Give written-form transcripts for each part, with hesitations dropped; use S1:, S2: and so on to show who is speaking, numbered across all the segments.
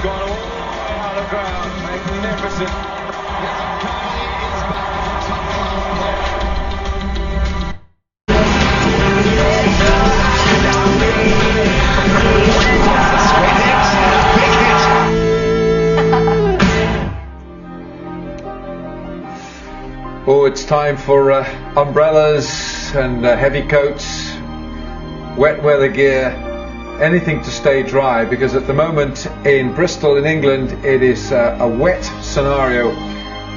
S1: gone all out of ground. Magnificent.
S2: Oh, it's time for umbrellas and heavy coats, wet weather gear, anything to stay dry, because at the moment in Bristol in England it is a wet scenario,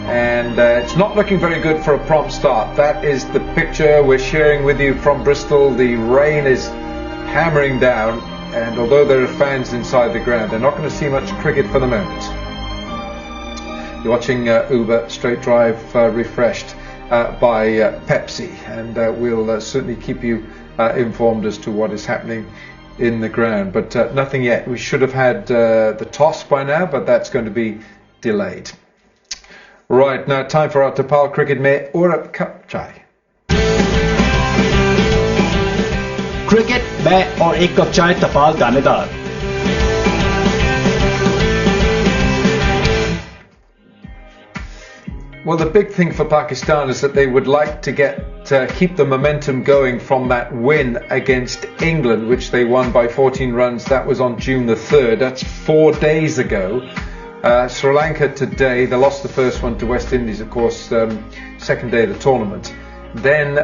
S2: and it's not looking very good for a prompt start. That is the picture we're sharing with you from Bristol. The rain is hammering down, and although there are fans inside the ground, they're not going to see much cricket for the moment. You're watching Uber Straight Drive refreshed by Pepsi, and we'll certainly keep you informed as to what is happening in the ground, but nothing yet. We should have had the toss by now, but that's going to be delayed. Right, now time for our Tapal cricket mein aur cup chai.
S3: Cricket mein aur ek cup chai Tapal danedar.
S2: Well, the big thing for Pakistan is that they would like to keep the momentum going from that win against England, which they won by 14 runs. That was on June the 3rd. That's 4 days ago. Sri Lanka today, they lost the first one to West Indies, of course, second day of the tournament. Then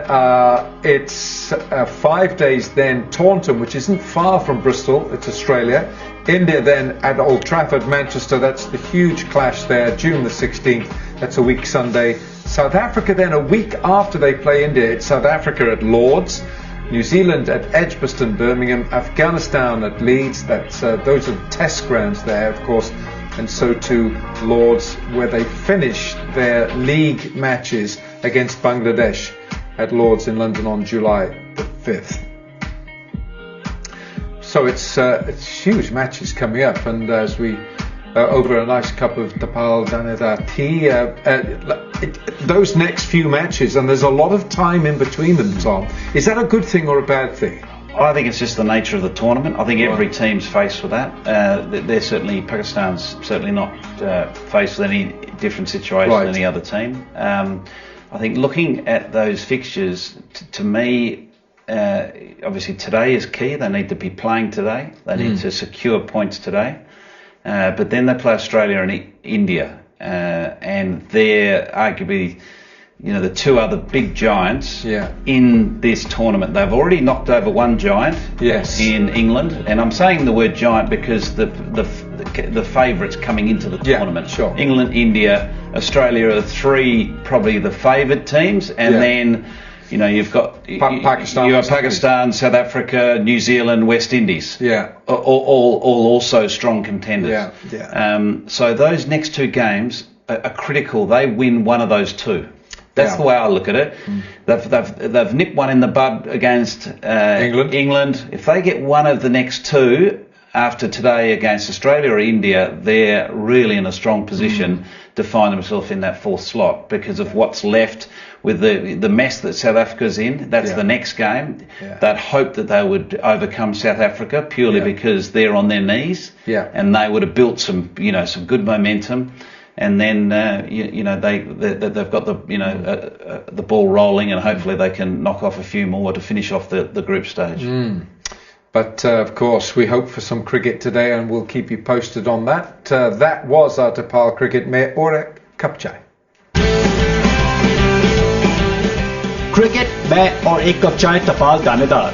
S2: it's 5 days then Taunton, which isn't far from Bristol, it's Australia. India then at Old Trafford, Manchester, that's the huge clash there, June the 16th, that's a week Sunday. South Africa then a week after they play India, it's South Africa at Lords, New Zealand at Edgbaston, Birmingham, Afghanistan at Leeds, that's those are the test grounds there, of course, and so too Lords, where they finish their league matches against Bangladesh at Lords in London on July the 5th. So it's huge matches coming up, and as we over a nice cup of Tapal Danedar tea, those next few matches, and there's a lot of time in between them, Tom. Is that a good thing or a bad thing?
S4: I think it's just the nature of the tournament. I think every team's faced with that. Pakistan's certainly not faced with any different situation than any other team. I think looking at those fixtures, to me, obviously today is key. They need to be playing today. They need to secure points today. But then they play Australia and India, and they're arguably, the two other big giants in this tournament. They've already knocked over one giant in England, and I'm saying the word giant because the favourites coming into the tournament.
S2: Sure.
S4: England, India, Australia are three probably the favoured teams, and then you've got Pakistan, South Africa, New Zealand, West Indies. All also strong contenders. So those next two games are critical. They win one of those two. That's the way I look at it. They've nipped one in the bud against England. If they get one of the next two after today against Australia or India, they're really in a strong position to find themselves in that fourth slot because of what's left with the mess that South Africa's in. That's the next game. They'd hope that they would overcome South Africa purely because they're on their knees, and they would have built some good momentum. And then they've got the ball rolling, and hopefully they can knock off a few more to finish off the group stage.
S2: But of course we hope for some cricket today, and we'll keep you posted on that. That was our Tapal cricket mein aur cup chai.
S3: Cricket mein aur ek cup chai Tapal danedar.